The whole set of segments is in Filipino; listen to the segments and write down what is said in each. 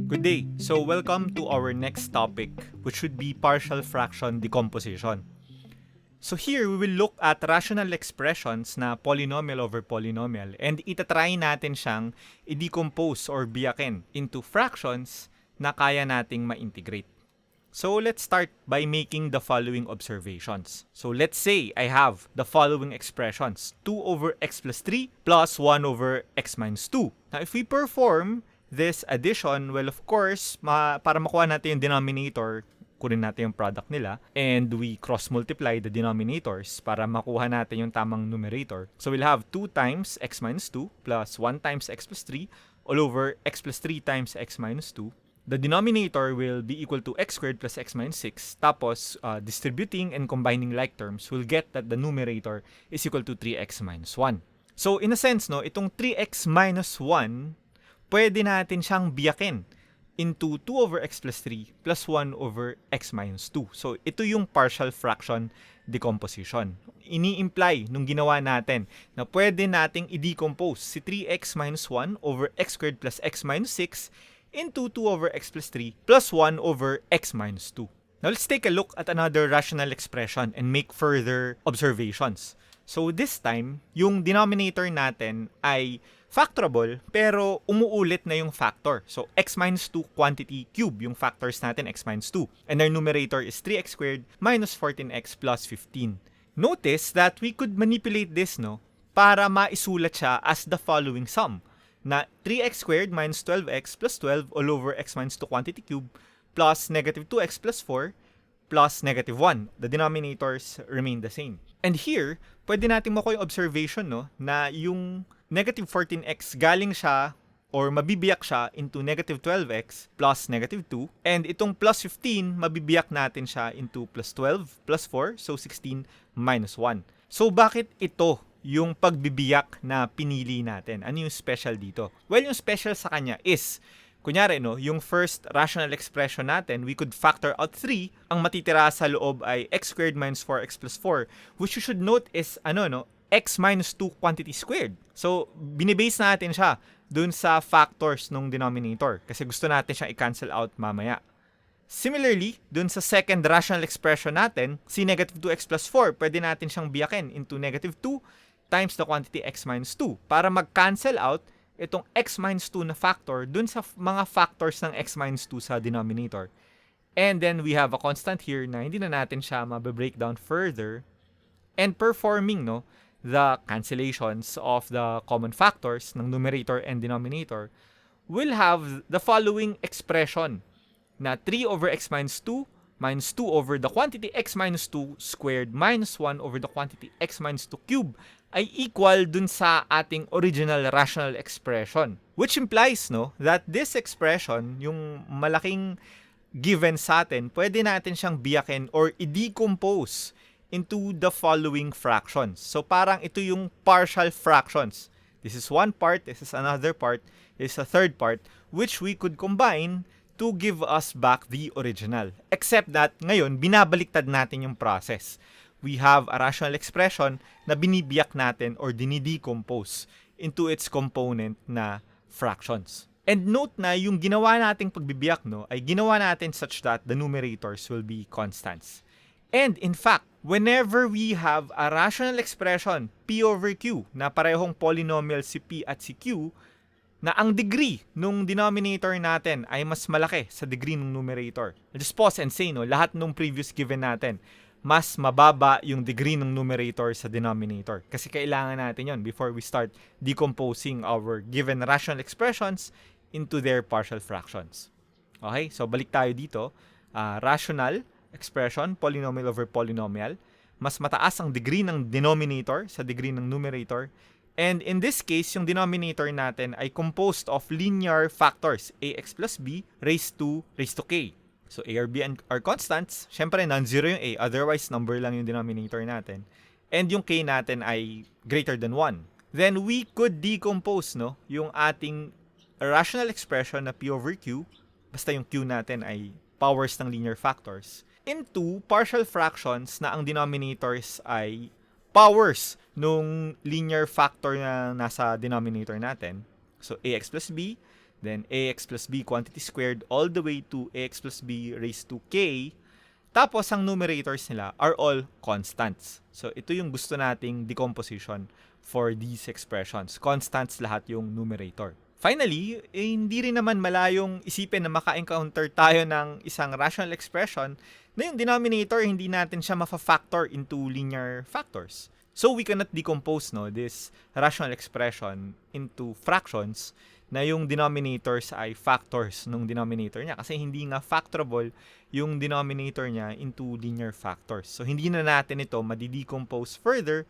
Good day. So welcome to our next topic, which would be partial fraction decomposition. So here, we will look at rational expressions na polynomial over polynomial and itatry natin siyang i-decompose or biyakin into fractions na kaya nating ma-integrate. So let's start by making the following observations. So let's say I have the following expressions: 2 over x plus 3 plus 1 over x minus 2. Now if we perform this addition, well, of course, para makuha natin yung denominator, kunin natin yung product nila, and we cross-multiply the denominators para makuha natin yung tamang numerator. So we'll have 2 times x minus 2 plus 1 times x plus 3 all over x plus 3 times x minus 2. The denominator will be equal to x squared plus x minus 6. Tapos, distributing and combining like terms, we'll get that the numerator is equal to 3x minus 1. So, in a sense, no, itong 3x minus 1, pwede natin siyang biyakin into 2 over x plus 3 plus 1 over x minus 2. So, ito yung partial fraction decomposition. Ini-imply nung ginawa natin na pwede nating i-decompose si 3x minus 1 over x squared plus x minus 6 into 2 over x plus 3 plus 1 over x minus 2. Now, let's take a look at another rational expression and make further observations. So, this time, yung denominator natin ay factorable pero umuulit na yung factor. So, x minus 2 quantity cube yung factors natin, x minus 2. And our numerator is 3x squared minus 14x plus 15. Notice that we could manipulate this, no, para maisulat siya as the following sum, na 3x squared minus 12x plus 12 all over x minus 2 quantity cube plus negative 2x plus 4 plus negative 1. The denominators remain the same. And here, pwede natin makuha yung observation, no, na yung negative 14x galing siya or mabibiyak siya into negative 12x plus negative 2. And itong plus 15, mabibiyak natin siya into plus 12 plus 4, so 16 minus 1. So bakit ito yung pagbibiyak na pinili natin? Ano yung special dito? Well, yung special sa kanya is, kunyari, no, yung first rational expression natin, we could factor out 3. Ang matitira sa loob ay x squared minus 4x plus 4, which you should note is, x minus 2 quantity squared. So, binibase natin siya dun sa factors ng denominator kasi gusto natin siyang i-cancel out mamaya. Similarly, dun sa second rational expression natin, si negative 2x plus 4, pwede natin siyang biyakin into negative 2 times the quantity x minus 2 para mag-cancel out itong x minus 2 na factor dun sa mga factors ng x minus 2 sa denominator. And then we have a constant here na hindi na natin siya mababreak down further, and performing, no, the cancellations of the common factors ng numerator and denominator, we'll have the following expression na 3 over x minus 2 minus 2 over the quantity x minus 2 squared minus 1 over the quantity x minus 2 cube ay equal dun sa ating original rational expression. Which implies, no, that this expression, yung malaking given sa atin, pwede natin siyang biyakin or i-decompose into the following fractions. So parang ito yung partial fractions. This is one part, this is another part, this is a third part, which we could combine to give us back the original. Except that, ngayon, binabaliktad natin yung process. We have a rational expression na binibiyak natin or dinidecompose into its component na fractions. And note na yung ginawa nating pagbibiyak, no, ay ginawa natin such that the numerators will be constants. And in fact, whenever we have a rational expression, p over q, na parehong polynomial si p at si q, na ang degree nung denominator natin ay mas malaki sa degree ng numerator. Just pause and say, no, lahat nung previous given natin, mas mababa yung degree ng numerator sa denominator. Kasi kailangan natin yon before we start decomposing our given rational expressions into their partial fractions. Okay, so balik tayo dito. Rational expression, polynomial over polynomial, mas mataas ang degree ng denominator sa degree ng numerator. And in this case, yung denominator natin ay composed of linear factors, ax plus b raised to k. So a or b are constants. Syempre, non-zero yung a, otherwise number lang yung denominator natin. And yung k natin ay greater than 1. Then we could decompose, no, yung ating rational expression na p over q, basta yung q natin ay powers ng linear factors, into partial fractions na ang denominators ay powers nung linear factor na nasa denominator natin. So, ax plus b then ax plus b quantity squared all the way to ax plus b raised to k. Tapos, ang numerators nila are all constants. So, ito yung gusto nating decomposition for these expressions. Constants lahat yung numerator. Finally, hindi rin naman malayong isipin na maka-encounter tayo ng isang rational expression na yung denominator hindi natin siya mafa-factor into linear factors. So, we cannot decompose this rational expression into fractions na yung denominators ay factors nung denominator niya kasi hindi nga factorable yung denominator niya into linear factors. So, hindi na natin ito madi-decompose further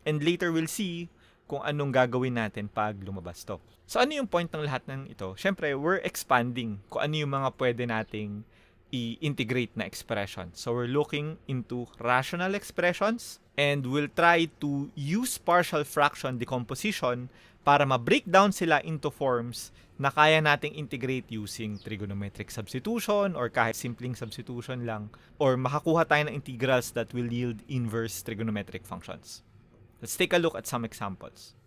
and later we'll see kung anong gagawin natin pag lumabas to. So, ano yung point ng lahat ng ito? Siyempre, we're expanding kung ano yung mga pwede nating i-integrate na expression. So, we're looking into rational expressions and we'll try to use partial fraction decomposition para ma-breakdown sila into forms na kaya nating integrate using trigonometric substitution or kahit simpleng substitution lang or makakuha tayo ng integrals that will yield inverse trigonometric functions. Let's take a look at some examples.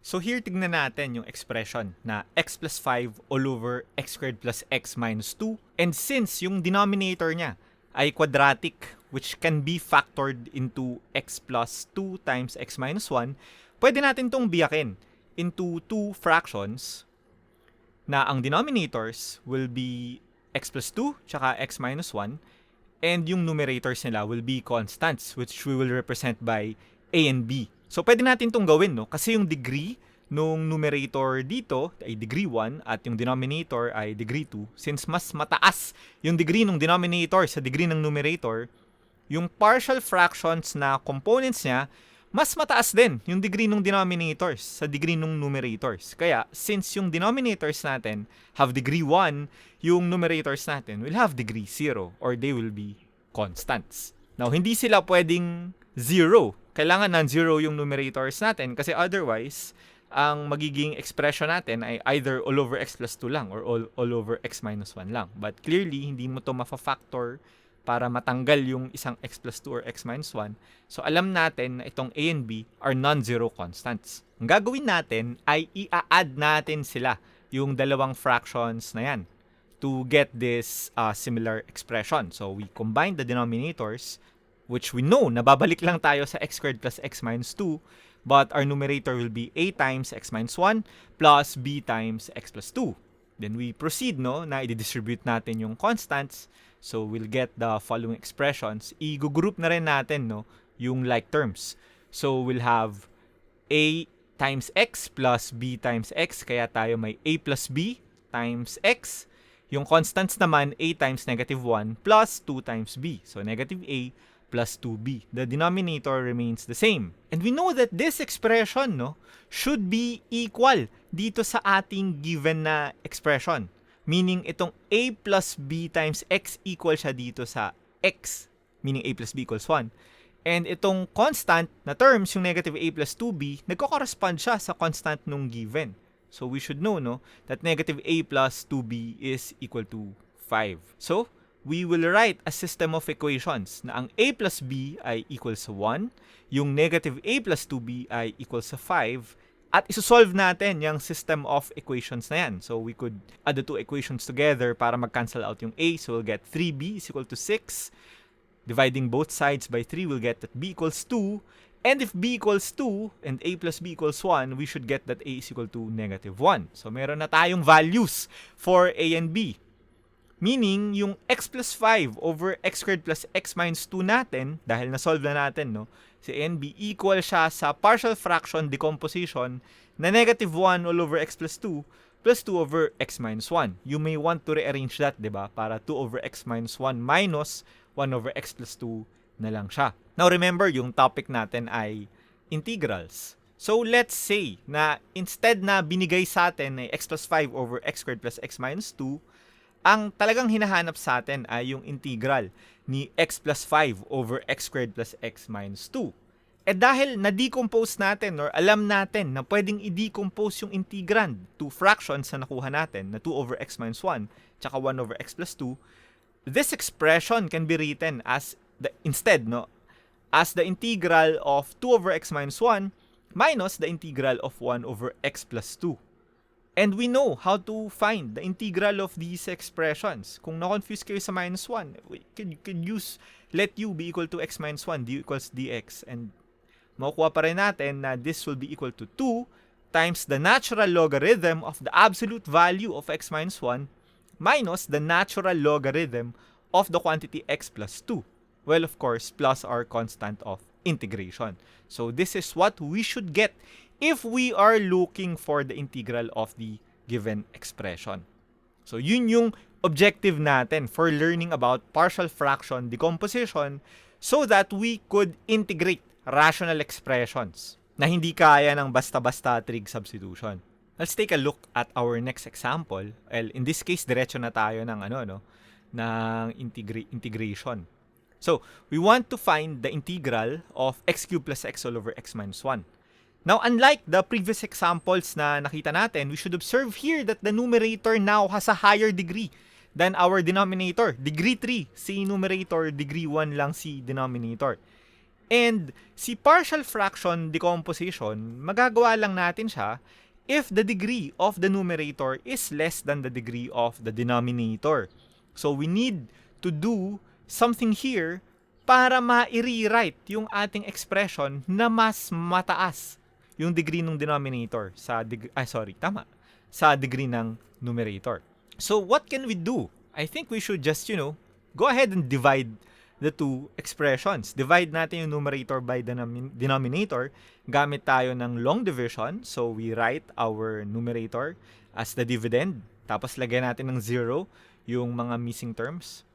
So here, tignan natin yung expression na x plus 5 all over x squared plus x minus 2. And since yung denominator niya ay quadratic, which can be factored into x plus 2 times x minus 1, pwede natin itong biyakin into two fractions na ang denominators will be x plus 2 tsaka x minus 1 and yung numerators nila will be constants which we will represent by a and b. So, pwede natin itong gawin, kasi yung degree nung numerator dito ay degree 1 at yung denominator ay degree 2. Since mas mataas yung degree ng denominator sa degree ng numerator, yung partial fractions na components niya, mas mataas din yung degree ng denominators sa degree ng numerators. Kaya, since yung denominators natin have degree 1, yung numerators natin will have degree 0 or they will be constants. Now, hindi sila pwedeng 0. Kailangan non-zero yung numerators natin kasi otherwise, ang magiging expression natin ay either all over x plus 2 lang or all over x minus 1 lang. But clearly, hindi mo to mafa-factor para matanggal yung isang x plus 2 or x minus 1. So, alam natin na itong a and b are non-zero constants. Ang gagawin natin ay i-add natin sila, yung dalawang fractions na yan, to get this similar expression. So, we combine the denominators, which we know, nababalik lang tayo sa x squared plus x minus 2, but our numerator will be a times x minus 1 plus b times x plus 2. Then we proceed, na i-distribute natin yung constants. So, we'll get the following expressions. I-group na rin natin, yung like terms. So, we'll have a times x plus b times x. Kaya tayo may a plus b times x. Yung constants naman, a times negative 1 plus 2 times b. So, negative a plus 2b. The denominator remains the same. And we know that this expression should be equal dito sa ating given na expression. Meaning, itong a plus b times x equal siya dito sa x. Meaning, a plus b equals 1. And itong constant na terms, yung negative a plus 2b, nagko-correspond siya sa constant nung given. So, we should know that negative a plus 2b is equal to 5. So, we will write a system of equations na ang a plus b ay equals sa 1, yung negative a plus 2b ay equals sa 5, at isosolve natin yung system of equations na yan. So, we could add the two equations together para mag-cancel out yung a. So, we'll get 3b is equal to 6. Dividing both sides by 3, we'll get that b equals 2. And if b equals 2 and a plus b equals 1, we should get that a is equal to negative 1. So, meron na tayong values for a and b. Meaning, yung x plus 5 over x squared plus x minus 2 natin, dahil na-solve na natin, si a and b equal siya sa partial fraction decomposition na negative 1 all over x plus 2 plus 2 over x minus 1. You may want to rearrange that, diba? Para 2 over x minus 1 minus 1 over x plus 2 na lang siya. Now, remember, yung topic natin ay integrals. So, let's say na instead na binigay sa atin ay x plus 5 over x squared plus x minus 2, ang talagang hinahanap sa atin ay yung integral ni x plus 5 over x squared plus x minus 2. Eh dahil na-decompose natin or alam natin na pwedeng i-decompose yung integrand to fractions na nakuha natin na 2 over x minus 1 tsaka 1 over x plus 2, this expression can be written as instead as the integral of 2 over x minus 1 minus the integral of 1 over x plus 2. And we know how to find the integral of these expressions. Kung na-confuse kayo sa -1, we could use let u be equal to x minus 1, du equals dx. And makukuha pa rin natin na this will be equal to 2 times the natural logarithm of the absolute value of x minus 1 minus the natural logarithm of the quantity x plus 2. Well, of course, plus our constant of integration. So this is what we should get if we are looking for the integral of the given expression. So yun yung objective natin for learning about partial fraction decomposition so that we could integrate rational expressions na hindi kaya ng basta-basta trig substitution. Let's take a look at our next example. Well, in this case, diretso na tayo ng ng integration. So, we want to find the integral of x cubed plus x all over x minus 1. Now, unlike the previous examples na nakita natin, we should observe here that the numerator now has a higher degree than our denominator. Degree 3 si numerator, degree 1 lang si denominator. And si partial fraction decomposition, magagawa lang natin siya if the degree of the numerator is less than the degree of the denominator. So, we need to do something here para ma-rewrite yung ating expression na mas mataas yung degree ng denominator sa degree ng numerator. So what can we do? I think we should just, go ahead and divide the two expressions. Divide natin yung numerator by the denominator gamit tayo ng long division. So we write our numerator as the dividend. Tapos lagyan natin ng 0 yung mga missing terms.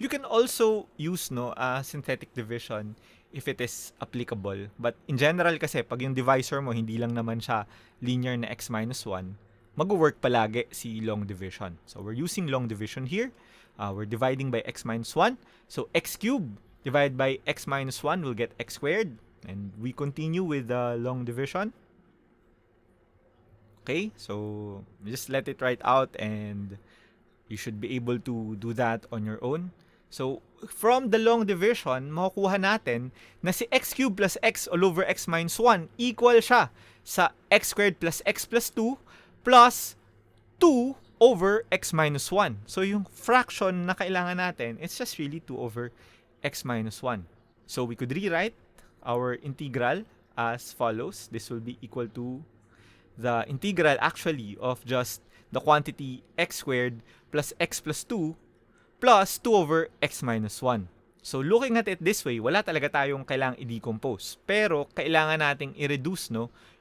You can also use synthetic division if it is applicable. But in general kasi, pag yung divisor mo, hindi lang naman siya linear na x minus 1, mag-work palagi si long division. So we're using long division here. We're dividing by x minus 1. So x cubed divided by x minus 1 will get x squared. And we continue with the long division. Okay, so just let it write out and you should be able to do that on your own. So, from the long division, makukuha natin na si x cubed plus x all over x minus 1 equal siya sa x squared plus x plus 2 plus 2 over x minus 1. So, yung fraction na kailangan natin, it's just really 2 over x minus 1. So, we could rewrite our integral as follows. This will be equal to the integral actually of just the quantity x squared plus x plus 2 plus 2 over x minus 1. So, looking at it this way, wala talaga tayong kailangang i-decompose. Pero, kailangan nating i-reduce,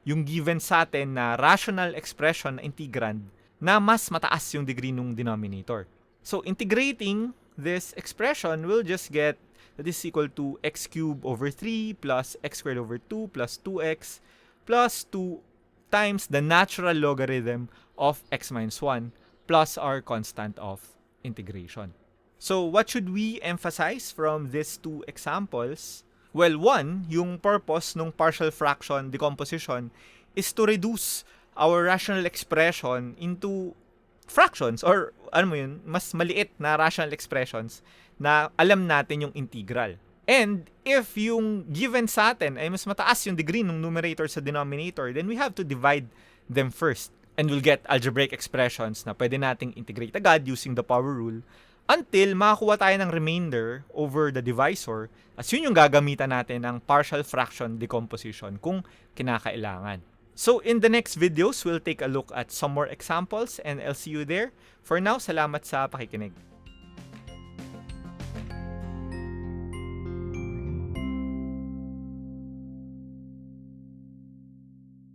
yung given sa atin na rational expression na integrand na mas mataas yung degree ng denominator. So, integrating this expression, we'll just get that is equal to x cubed over 3 plus x squared over 2 plus 2x plus 2 times the natural logarithm of x minus 1 plus our constant of integration. So, what should we emphasize from these two examples? Well, one, yung purpose ng partial fraction decomposition is to reduce our rational expression into fractions or, mas maliit na rational expressions na alam natin yung integral. And if yung given sa atin ay mas mataas yung degree ng numerator sa denominator, then we have to divide them first. And we'll get algebraic expressions na pwede nating integrate agad using the power rule until makakuha tayo ng remainder over the divisor as yun yung gagamitan natin ng partial fraction decomposition kung kinakailangan. So in the next videos, we'll take a look at some more examples and I'll see you there. For now, salamat sa pakikinig.